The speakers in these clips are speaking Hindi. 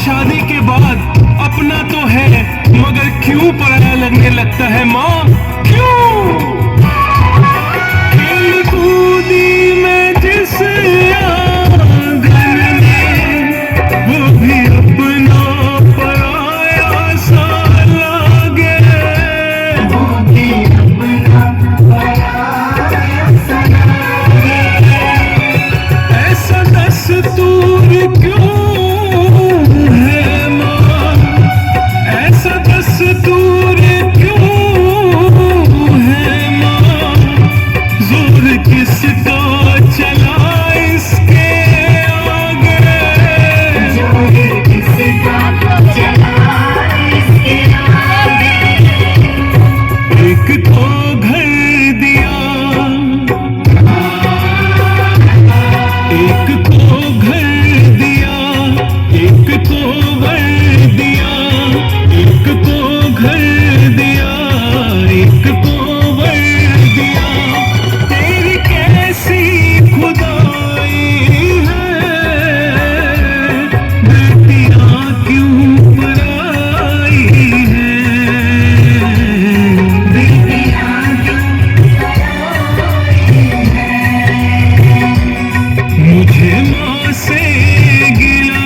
शादी के बाद अपना तो है, मगर क्यों पराया लगने लगता है माँ, क्यों? खेल कूदी में जिस आंगन में, वो भी अपना पराया सा लागे, वो भी अपना पराया सा लागे। ऐसा दस्तूर क्यों है माँ, ऐसा दस्तूर क्यों है माँ, जोर किसका चला इसके आगे, जोर किसका चला इसके आगे। एक तो घर दिया, एक को घर दिया, एक को वर दिया, एक को घर दिया, एक को वर दिया। तेरी कैसी खुदाई है, बेटियां क्यों पराई है, बेटियां क्यों पराई है। मुझे माँ से गिला,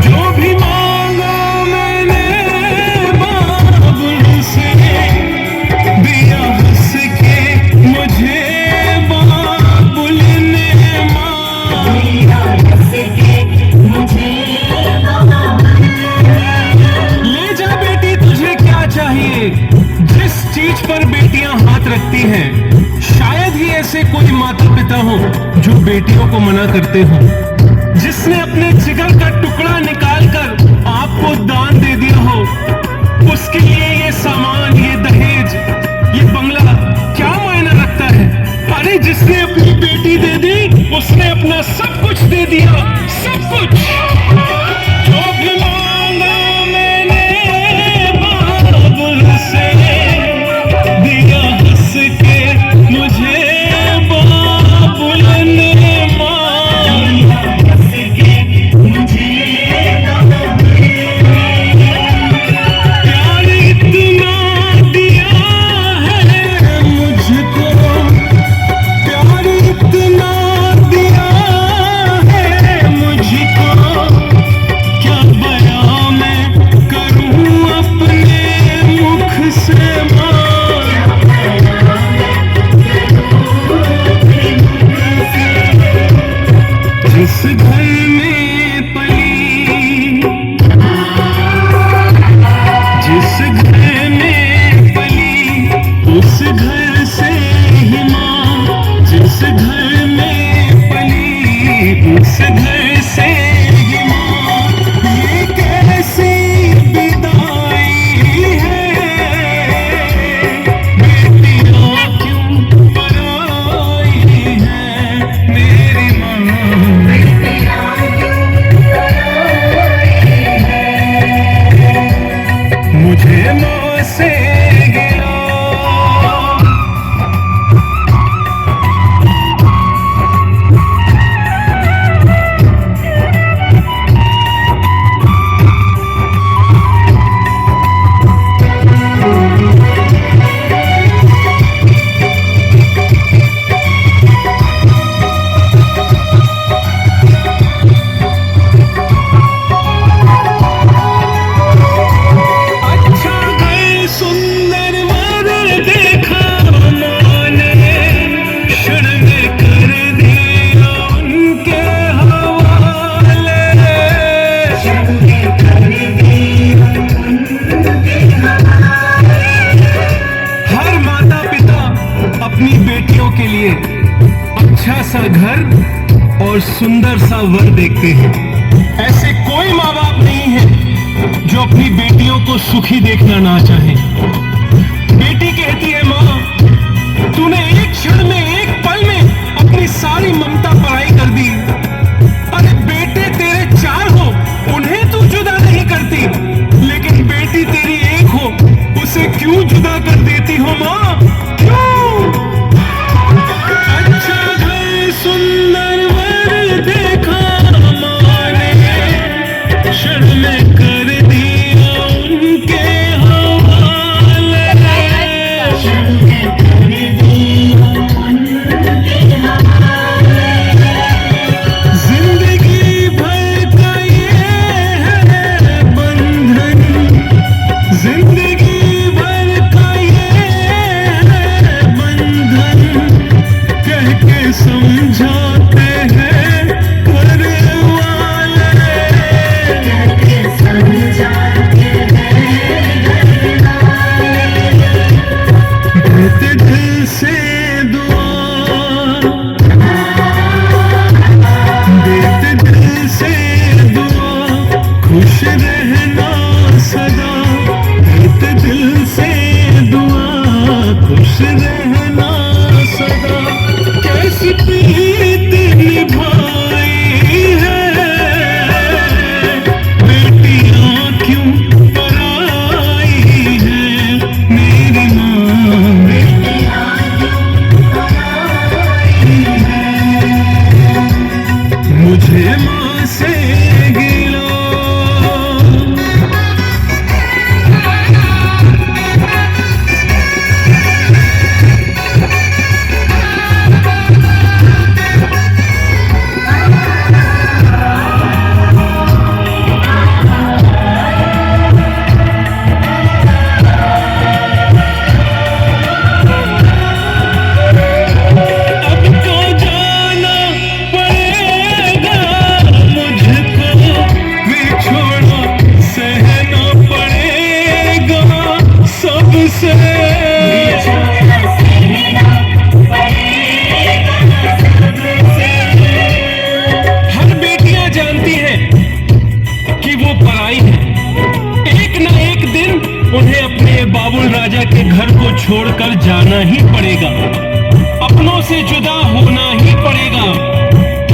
जो भी मांगा मैंने बाबुल से, दिया हंस के मुझे बाबुल ने माँ, दिया हंस के मुझे बाबुल ने। ले जा बेटी, तुझे क्या चाहिए? जिस चीज पर बेटियां हाथ रखती हैं, शायद ही ऐसे कोई माता पिता हो जो बेटियों को मना करते हो। जिसने अपने जिगर का टुकड़ा निकालकर आपको दान दे दिया हो, उसके लिए ये सामान, ये दहेज, ये बंगला क्या मायना रखता है? अरे जिसने अपनी बेटी दे दी, उसने अपना सब कुछ दे दिया, सब कुछ। जो भी मांगा मैंने बाबुल से, दिया हंस के मुझे बाबुल ने माँ, हंस के मुझे बाबुल ने। प्यार इतना दिया है मुझको, प्यार इतना दिया है मुझको, क्या बयां मैं करूं अपने मुख से माँ, जिस घर में पली, जिस घर में पली, उस घर से ही माँ, जिस घर में पली, उस घर से ही माँ। ये कैसी विदाई है, बेटियां क्यों पराई है मेरी माँ, बेटियां क्यों पराई है। मुझे माँ से गिला, अच्छा घर सुंदर वर देखा माँ ने, शर्म कर दिया उनके हवाले, शर्म कर दिया उनके हवाले। हर माता पिता अपनी बेटियों के लिए अच्छा सा घर और सुंदर सा वर देखते हैं। ऐसे कोई माँ बाप नहीं है जो अपनी बेटियों को सुखी देखना ना चाहे। बेटी कहती है माँ से। हर बेटियां जानती हैं कि वो पराई है। एक न एक दिन उन्हें अपने बाबुल राजा के घर को छोड़कर जाना ही पड़ेगा, अपनों से जुदा होना ही पड़ेगा,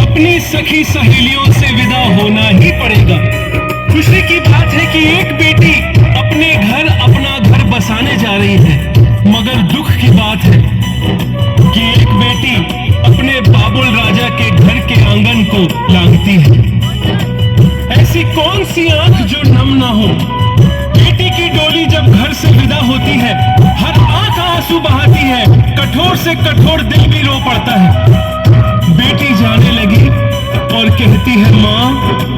अपनी सखी सहेलियों से विदा होना ही पड़ेगा। खुशी की बात है कि एक बेटी अपने घर अपना घर बसाने जा रही है, मगर दुख की बात है कि एक बेटी अपने बाबुल राजा के घर के आंगन को लांघती है। ऐसी कौन सी आंख जो नम ना हो। बेटी की डोली जब घर से विदा होती है, हर आंख आंसू बहाती है, कठोर से कठोर दिल भी रो पड़ता है। बेटी जाने लगी और कहती है, माँ